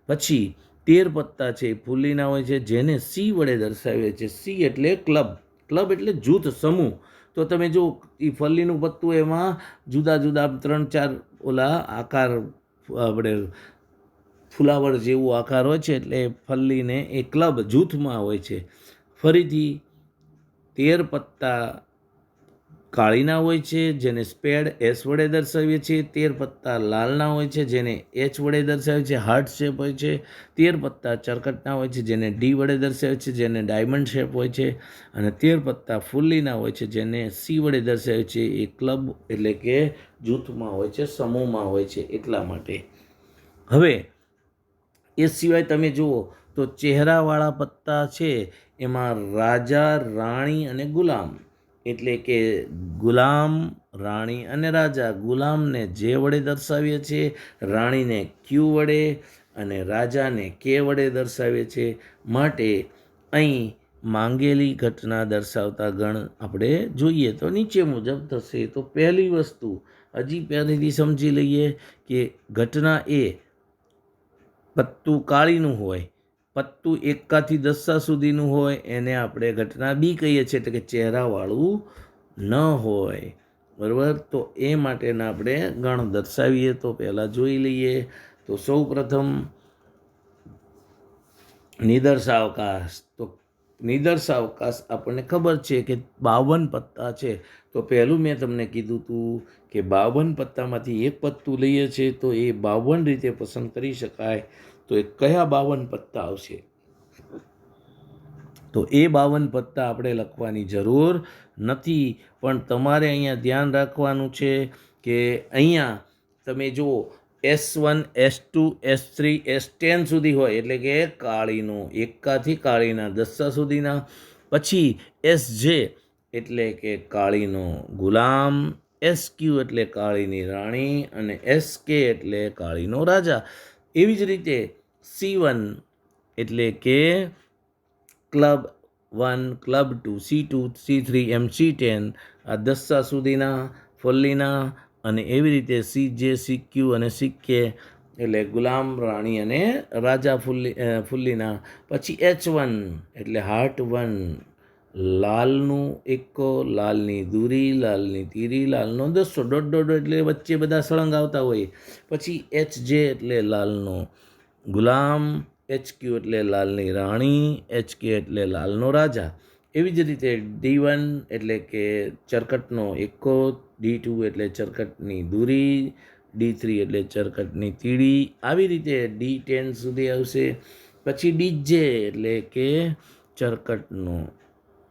પછી 13 પત્તા છે એ ફૂલીના હોય છે, જેને સી વડે દર્શાવીએ છીએ. સી એટલે ક્લબ એટલે જૂથ, સમૂહ. તો તમે જો એ ફલ્લીનું પત્તું, એમાં જુદા જુદા 3-4 ઓલા આકાર, આપણે ફુલાવર જેવું આકાર હોય છે, એટલે ફલ્લીને એ ક્લબ જૂથમાં હોય છે. ફરીથી 13 પત્તા કાળીના હોય છે, જેને સ્પેડ એસ વડે દર્શાવીએ છીએ. 13 પત્તા લાલના હોય છે, જેને એચ વડે દર્શાવીએ છીએ, હાર્ટ શેપ હોય છે. 13 પત્તા ચરકટના હોય છે, જેને ડી વડે દર્શાવીએ છીએ, જેને ડાયમંડ શેપ હોય છે. અને 13 પત્તા ફુલ્લીના હોય છે, જેને સી વડે દર્શાવીએ છીએ. એ ક્લબ એટલે કે જૂથમાં હોય છે, સમૂહમાં હોય છે, એટલા માટે. હવે એ સિવાય તમે જુઓ તો ચહેરાવાળા પત્તા છે, એમાં રાજા, રાણી અને ગુલામ, એટલે કે ગુલામ, રાણી અને રાજા. ગુલામને જે વડે દર્શાવીએ છીએ, રાણીને ક્યુ વડે અને રાજાને કે વડે દર્શાવીએ છીએ. માટે અહીં માંગેલી ઘટના દર્શાવતા ગણ આપણે જોઈએ તો નીચે મુજબ થશે. તો પહેલી વસ્તુ પહેલેથી સમજી લઈએ કે ઘટના એ પત્તું કાળીનું હોય, પત્તું 1 થી 10 સુધીનું હોય, એને આપણે ઘટના બી કહીએ છીએ, એટલે કે ચહેરાવાળું ન હોય, બરાબર. તો એ માટેના આપણે ગણ દર્શાવીએ. તો પહેલાં જોઈ લઈએ. તો સૌ પ્રથમ નિદર્શાવકાશ. તો નિદર્શાવકાશ આપણને ખબર છે કે 52 પત્તા છે. તો પહેલું મેં તમને કીધું હતું કે 52 પત્તામાંથી એક પત્તું લઈએ છીએ, તો એ 52 રીતે પસંદ કરી શકાય. તો એ કયા 52 પત્તા આવશે? તો એ 52 પત્તા આપણે લખવાની જરૂર નથી, પણ તમારે અહીંયા ધ્યાન રાખવાનું છે કે અહીંયા તમે જુઓ S1, S2, S3, S10 સુધી હોય, એટલે કે કાળીનો 1 થી કાળીના 10 સુધીના. પછી SJ એટલે કે કાળીનો ગુલામ, SQ એટલે કાળીની રાણી અને SK એટલે કાળીનો રાજા. એવી જ રીતે C1 એટલે કે ક્લબ 1, ક્લબ 2, C2, C3 એમ C10 આ 10 સુધીના ફલ્લીના. અને એવી રીતે CJ, CQ અને CK એટલે ગુલામ, રાણી અને રાજા ફુલ્લીના. પછી H1 એટલે હાર્ટ 1, લાલનું એકો, લાલની દૂરી, લાલની તીરી, લાલનો દસો, ડોટ ડોટ એટલે વચ્ચે બધા સળંગ આવતા હોય. પછી HJ એટલે લાલનો ગુલામ, HQ એટલે લાલની રાણી, HK એટલે લાલનો રાજા. એવી જ રીતે D1 એટલે કે ચરકટનો એકો, D2 એટલે ચરકટની દૂરી, D3 એટલે ચરકટની તીડી. આવી રીતે D10 સુધી આવશે. પછી DJ એટલે કે ચરકટનો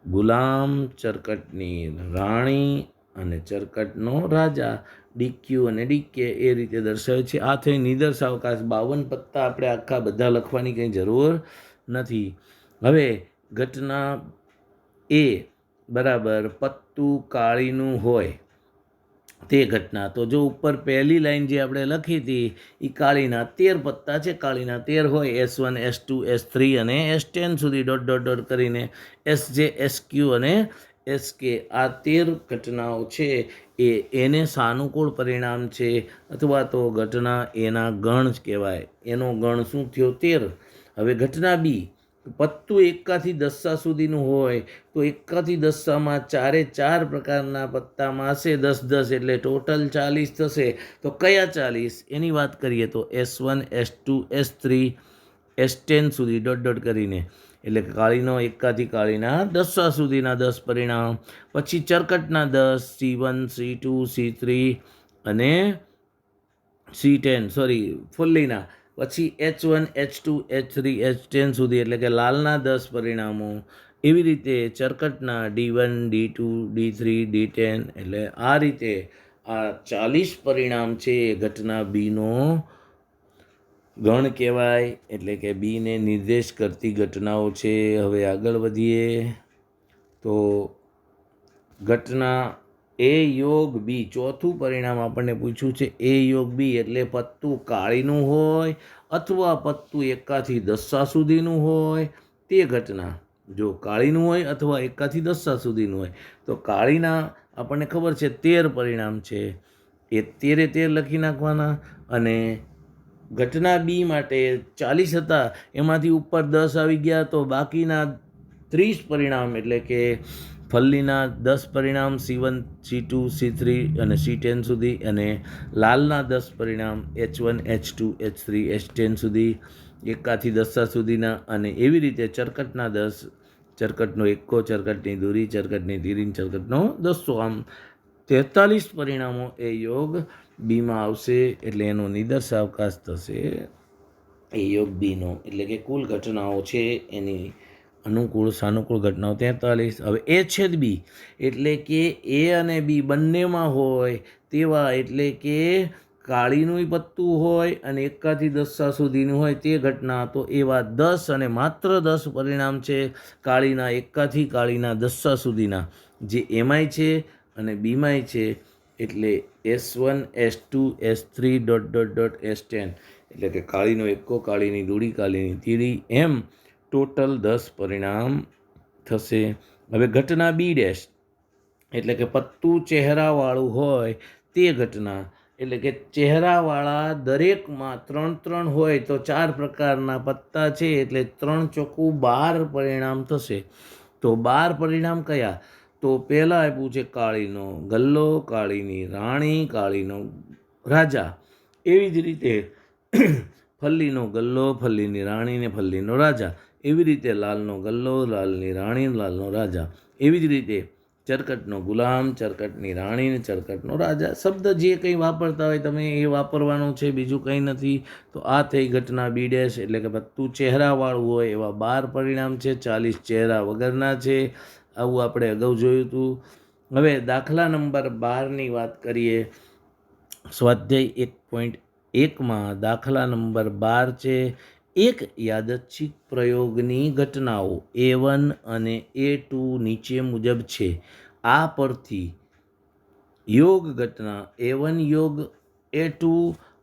ગુલામ, ચરકટની રાણી અને ચરકટનો રાજા. DQ અને DK એ રીતે દર્શાવે છે. આ થઈ નિદર્શાવકાશ. 52 પત્તા આપણે આખા બધા લખવાની કંઈ જરૂર નથી. હવે ઘટના એ બરાબર પત્તું કાળીનું હોય તે ઘટના. તો જો ઉપર પહેલી લાઈન જે આપણે લખી હતી એ કાળીના 13 પત્તા છે. કાળીના 13 હોય, S1 S2 S3 અને S10 સુધી ડોટ ડોટ ડોટ કરીને SJ SQ અને SK આ 13 ઘટનાઓ છે. એને સાનુકૂળ પરિણામ છે અથવા તો ઘટના એના ગણ જ કહેવાય. એનો ગણ શું થયો? 13. હવે ઘટના બી, પત્તું એકાથી દસ્સા સુધીનું હોય તો એકાથી દસ્સામાં 4 પ્રકારના પત્તામાં હશે 10 એટલે ટોટલ 40 થશે. તો કયા 40 એની વાત કરીએ તો S1 S2 S3 S10 સુધી ડોટ ડોટ કરીને, એટલે કાળીનો એકાથી કાળીના દસ્સા સુધીના 10 પરિણામ. પછી ચરકટના 10, C1 C2 C3 અને C10 ફુલ્લીના. પછી H1 H2 H3 H10 સુધી એટલે કે લાલના 10 પરિણામો. એવી રીતે ચરકટના D1 D2 D3 D10 એટલે આ રીતે આ 40 પરિણામ છે એ ઘટના બીનો ગણ કહેવાય, એટલે કે બીને નિર્દેશ કરતી ઘટનાઓ છે. હવે આગળ વધીએ તો ઘટના A યોગ બી, ચોથું પરિણામ આપણને પૂછ્યું છે. A યોગ બી એટલે પત્તું કાળીનું હોય અથવા પત્તું એકાથી દસ્સા સુધીનું હોય તે ઘટના. જો કાળીનું હોય અથવા એકાથી દસ્સા સુધીનું હોય તો કાળીના આપણને ખબર છે 13 પરિણામ છે, એ 13 લખી નાખવાના. અને ઘટના બી માટે 40 હતા, એમાંથી ઉપર 10 આવી ગયા તો બાકીના 30 પરિણામ એટલે કે ફલ્લીના 10 પરિણામ C1 C2 C3 અને C10 સુધી, અને લાલના 10 પરિણામ H1 H2 H3 H10 સુધી એકાથી દસ્સા સુધીના. અને એવી રીતે ચરકટના 10, ચરકટનો એકો, ચરકટની દૂરી, ચરકટની તીરી, ચરકટનો દસ્સો. આમ 43 પરિણામો એ યોગ બીમાં આવશે. એટલે એનો નિદર્શાવકાશ થશે એ યોગ બીનો. એટલે કે કુલ ઘટનાઓ છે એની અનુકૂળ સાનુકૂળ ઘટનાઓ 43. હવે એ છેદ બી એટલે કે એ અને બી બંનેમાં હોય તેવા, એટલે કે કાળીનું પત્તું હોય અને એકાથી દસ્સા સુધીનું હોય તે ઘટના. તો એવા 10 અને માત્ર 10 પરિણામ છે કાળીના એકાથી કાળીના દસ્સા સુધીના, જે એમાંય છે અને બીમાંય છે. એટલે S1 S2 S3 dot dot dot S10 એટલે કે કાળીનો એકો, કાળીની દૂડી, કાળીની તીરી, એમ ટોટલ 10 પરિણામ થશે. હવે ઘટના બી ડેશ એટલે કે પત્તું ચહેરાવાળું હોય તે ઘટના. એટલે કે ચહેરાવાળા દરેકમાં 3 હોય તો 4 પ્રકારના પત્તા છે, એટલે 3 ચોખ્ખું 12 પરિણામ થશે. તો 12 પરિણામ કયા? તો પહેલાં આપ્યું છે કાળીનો ગલ્લો, કાળીની રાણી, કાળીનો રાજા. એવી જ રીતે ફલ્લીનો ગલ્લો, ફલ્લીની રાણી ને ફલ્લીનો રાજા. એવી રીતે લાલનો ગલ્લો, લાલની રાણી, લાલનો રાજા. એવી જ રીતે ચરકટનો ગુલામ, ચરકટની રાણી ને ચરકટનો રાજા. શબ્દ જે કંઈ વાપરતા હોય તમે એ વાપરવાનું છે, બીજું કંઈ નથી. તો આ થઈ ઘટના બી ડેશ એટલે કે પત્તું ચહેરાવાળું હોય એવા 12 પરિણામ છે, 40 ચહેરા વગરના છે. આવું આપણે અગાઉ જોયું હતું. હવે દાખલા નંબર 12ની વાત કરીએ. સ્વાધ્યાય 1.1માં દાખલા નંબર 12 છે. એક યાદચ્છિક પ્રયોગની ઘટનાઓ A1 અને A2 નીચે મુજબ છે. આ પરથી યોગ ઘટના A1 યોગ A2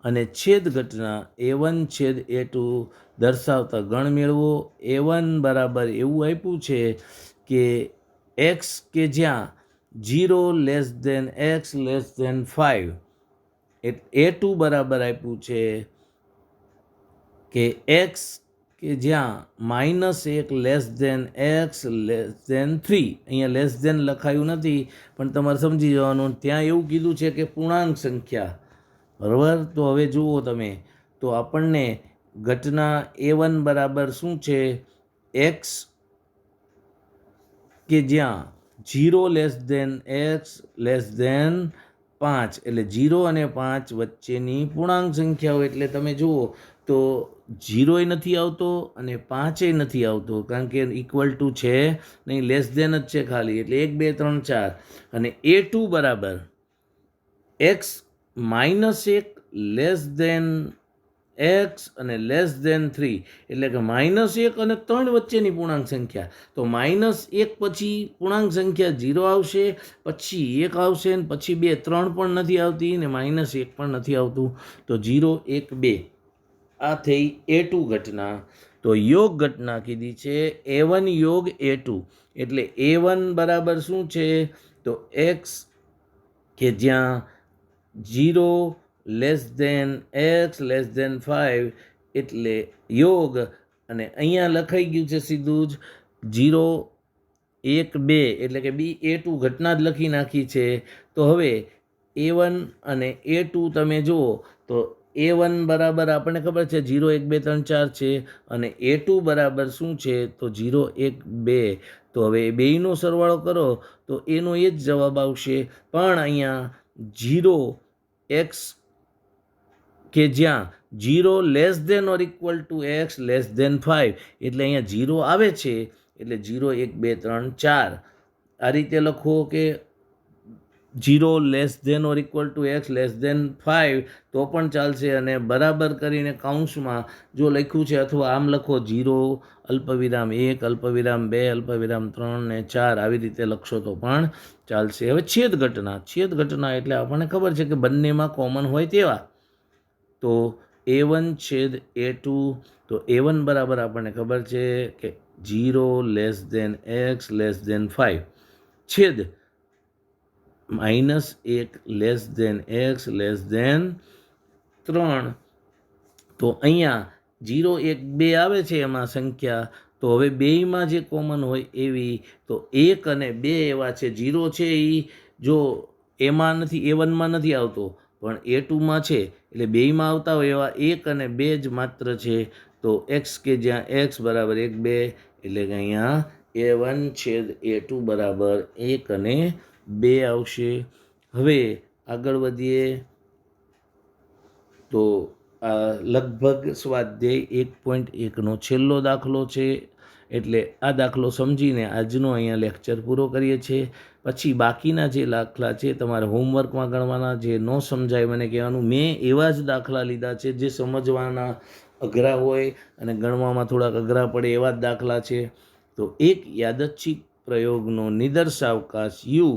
અને છેદ ઘટના A1 છેદ A2 દર્શાવતા ગણ મેળવો. A1 બરાબર એવું આપ્યું છે કે x કે જ્યાં 0 x <5. A2 બરાબર આપ્યું છે કે એક્સ કે જ્યાં -1 (x)3, અહીંયા લેસ ધેન લખાયું નથી પણ તમારે સમજી જવાનું, ત્યાં એવું કીધું છે કે પૂર્ણાંક સંખ્યા, બરાબર. તો હવે જુઓ તમે, તો આપણને ઘટના A1 બરાબર શું છે, એક્સ કે જ્યાં 0 (x)5, એટલે 0 અને 5 વચ્ચેની પૂર્ણાંક સંખ્યાઓ. એટલે તમે જુઓ તો 0 નથી આવતો અને 5 નથી આવતો, કારણ કે ઇક્વલ ટુ છે નહીં, લેસ ધેન જ છે ખાલી. એટલે 1 2 3 4. અને A2 બરાબર x -1 (x) અને <(3), એટલે કે -1 અને 3 વચ્ચેની પૂર્ણાંક સંખ્યા. તો -1 પછી પૂર્ણાંક સંખ્યા 0 આવશે, પછી 1 આવશે, ને પછી 2, 3 પણ નથી આવતી, ને -1 પણ નથી આવતું. તો 0 1 2 આ થઈ A2 ઘટના. તો યોગ ઘટના કીધી છે A1 યોગ A2. એટલે A1 બરાબર શું છે, તો x કે જ્યાં 0 (x)5, એટલે યોગ, અને અહીંયા લખાઈ ગયું છે સીધું જ 0 1 2, એટલે કે A2 ઘટના જ લખી નાખી છે. તો હવે A1 અને A2 તમે જુઓ તો A1 બરાબર આપણને ખબર છે 0 1 2 3 4 છે, અને A2 બરાબર શું છે, તો 0 1 2. તો હવે બેયનો સરવાળો કરો તો એનો એ જ જવાબ આવશે. પણ અહીંયા 0 x કે જ્યાં 0 (x)5, એટલે અહીંયા 0 આવે છે, એટલે 0 1 2 3 4 આ રીતે લખો કે 0 (x)5 તો પણ ચાલશે, અને બરાબર કરીને કૌંસમાં જો લખ્યું છે, અથવા આમ લખો 0 (1 2 3 ને 4 આવી રીતે લખશો તો પણ ચાલશે. હવે છેદ ઘટના એટલે આપણને ખબર છે કે બંનેમાં કોમન હોય તેવા. તો A1 છેદ A2, તો A1 બરાબર આપણને ખબર છે કે 0 (x)5 છેદ -1 (x)3. તો અહીંયા 0 1 2 આવે છે એમાં સંખ્યા. તો હવે બેયમાં જે કોમન હોય એવી, તો 1 અને 2 એવા છે. 0 છે એ જો એમાં નથી, A1માં નથી આવતો, પણ A2માં છે, એટલે બેયમાં આવતા હોય એવા 1 અને 2 જ માત્ર છે. તો x કે જ્યાં x બરાબર 1 2, એટલે કે અહીંયા A1 છેદ A2 બરાબર 1 અને 2 આવશે. હવે આગળ વધીએ તો આ લગભગ સ્વાધ્યાય 1.1નો છેલ્લો દાખલો છે. એટલે આ દાખલો સમજીને આજનો અહીંયા લેક્ચર પૂરો કરીએ છીએ. પછી બાકીના જે દાખલા છે તમારે હોમવર્કમાં ગણવાના. જે ન સમજાય મને કહેવાનું, મેં એવા જ દાખલા લીધા છે જે સમજવાના અઘરા હોય અને ગણવામાં થોડાક અઘરા પડે એવા જ દાખલા છે. તો એક યાદચ્છિક પ્રયોગનો નિદર્શાવકાશ u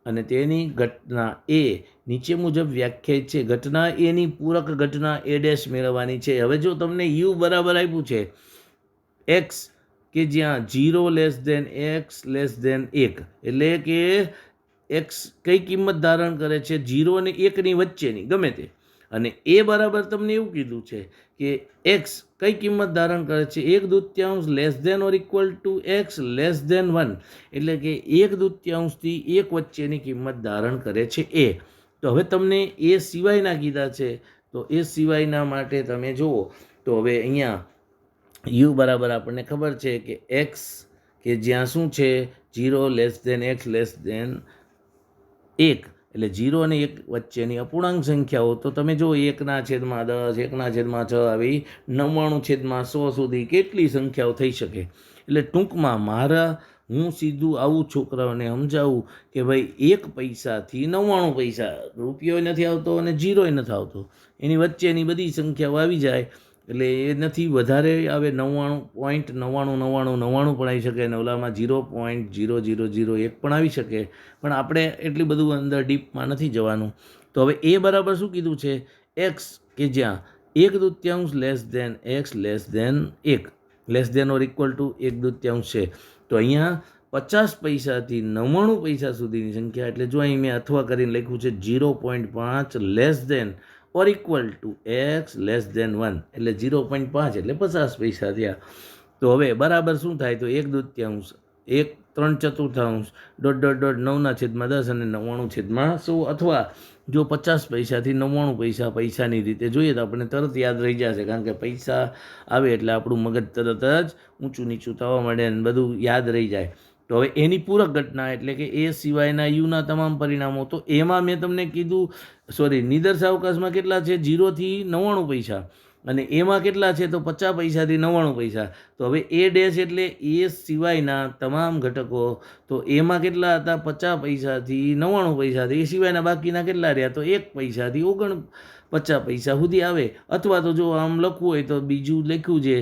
અને તેની ઘટના A નીચે મુજબ વ્યાખ્યાયિત છે. ઘટના એની પૂરક ઘટના A' મેળવવાની છે. હવે જો તમને u બરાબર આપ્યું છે x કે જ્યાં 0 (x)1, એટલે કે x કઈ કિંમત ધારણ કરે છે, 0 અને 1ની વચ્ચેની ગમે તે. અને a બરાબર તમને એવું કીધું છે કે x કઈ કિંમત ધારણ કરે છે, 1/2 (x)<(1), એટલે કે 1/2 થી 1 વચ્ચેની કિંમત ધારણ કરે છે a. તો હવે તમને એ સિવાયના કીધા છે, તો એ સિવાયના માટે તમે જુઓ તો હવે અહીંયા u બરાબર આપણને ખબર છે કે x કે જ્યાં શું છે 0 (x)1, એટલે 0 અને 1 વચ્ચેની અપૂર્ણાંક સંખ્યાઓ. તો તમે જો 1/10, 1/6 આવી 99/100 સુધી કેટલી સંખ્યાઓ થઈ શકે. એટલે ટૂંકમાં હું સીધું આવું છોકરાઓને સમજાવું કે ભાઈ 1 પૈસાથી 99 પૈસા, રૂપિયો નથી આવતો અને 0 નથી આવતો, એની વચ્ચેની બધી સંખ્યાઓ આવી જાય. એટલે એ નથી વધારે આવે, 99.9999 પણ આવી શકે, અને ઓલામાં 0.0001 પણ આવી શકે. પણ આપણે એટલી બધું અંદર ડીપમાં નથી જવાનું. તો હવે એ બરાબર શું કીધું છે, x કે જ્યાં 1/2 (x)1 <(1) છે. તો અહીંયા 50 પૈસાથી 99 પૈસા સુધીની સંખ્યા. એટલે જો અહીં મેં અથવા કરીને લખ્યું છે 0.5 (x)1 or equal to x less than 1 એટલે 0.5 એટલે 50 પૈસા થયા. તો હવે બરાબર શું થાય? તો 1/2, 1/3 9/10 અને 99/100 અથવા જો 50 પૈસાથી 99 પૈસા પૈસાની રીતે જોઈએ તો આપણે તરત યાદ રહી જશે, કારણ કે પૈસા આવે એટલે આપણું મગજ તરત જ ઊંચું નીચું થવા માંડે અને બધું યાદ રહી જાય. તો હવે એની પૂરક ઘટના એટલે કે એ સિવાયના યુના તમામ પરિણામો, તો એમાં મેં તમને કીધું નિદર્શ અવકાશમાં કેટલા છે? 0થી 99 પૈસા, અને એમાં કેટલા છે? તો 50 પૈસાથી 99 પૈસા. તો હવે એ ડેશ એટલે એ સિવાયના તમામ ઘટકો, તો એમાં કેટલા હતા? 50 પૈસાથી 99 પૈસા. એ સિવાયના બાકીના કેટલા રહ્યા? તો 1 પૈસાથી 49 પૈસા સુધી આવે. અથવા તો જો આમ લખવું હોય તો બીજું લખ્યું છે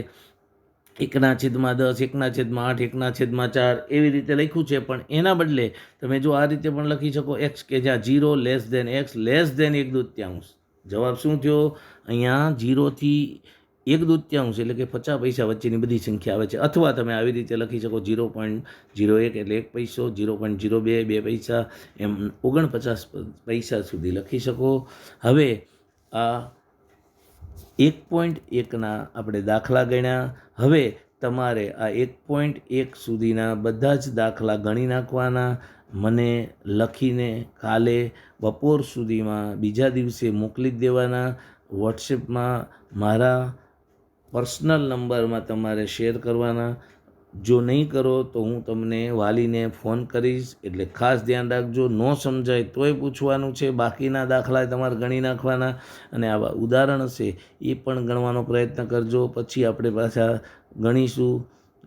1/10, 1/8, 1/4 એવી રીતે લખ્યું છે, પણ એના બદલે તમે જો આ રીતે પણ લખી શકો એક્સ, કે જ્યાં 0 less than x less than 1/2. જવાબ શું થયો? અહીંયા 0થી 1/2 એટલે કે 50 પૈસા વચ્ચેની બધી સંખ્યા આવે છે. અથવા તમે આવી રીતે લખી શકો 0.01 એટલે 1 પૈસો, 0.02 2 પૈસા, એમ 49 પૈસા સુધી લખી શકો. હવે આ 1.1ના આપણે દાખલા ગણ્યા. હવે તમારે આ 1.1 સુધીના બધા જ દાખલા ગણી નાખવાના. મને લખીને કાલે બપોર સુધીમાં બીજા દિવસે મોકલી જ દેવાના. વોટ્સએપમાં મારા પર્સનલ નંબરમાં તમારે શેર કરવાના. જો નહીં કરો તો હું તમને વાલીને ફોન કરીશ, એટલે ખાસ ધ્યાન રાખજો. ન સમજાય તોય પૂછવાનું છે. બાકીના દાખલા તમારે ગણી નાખવાના, અને આવા ઉદાહરણ હશે એ પણ ગણવાનો પ્રયત્ન કરજો. પછી આપણે પાછા ગણીશું.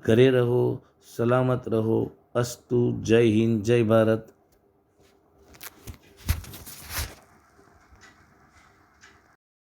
ઘરે રહો, સલામત રહો. અસ્તુ. જય હિન્દ, જય ભારત.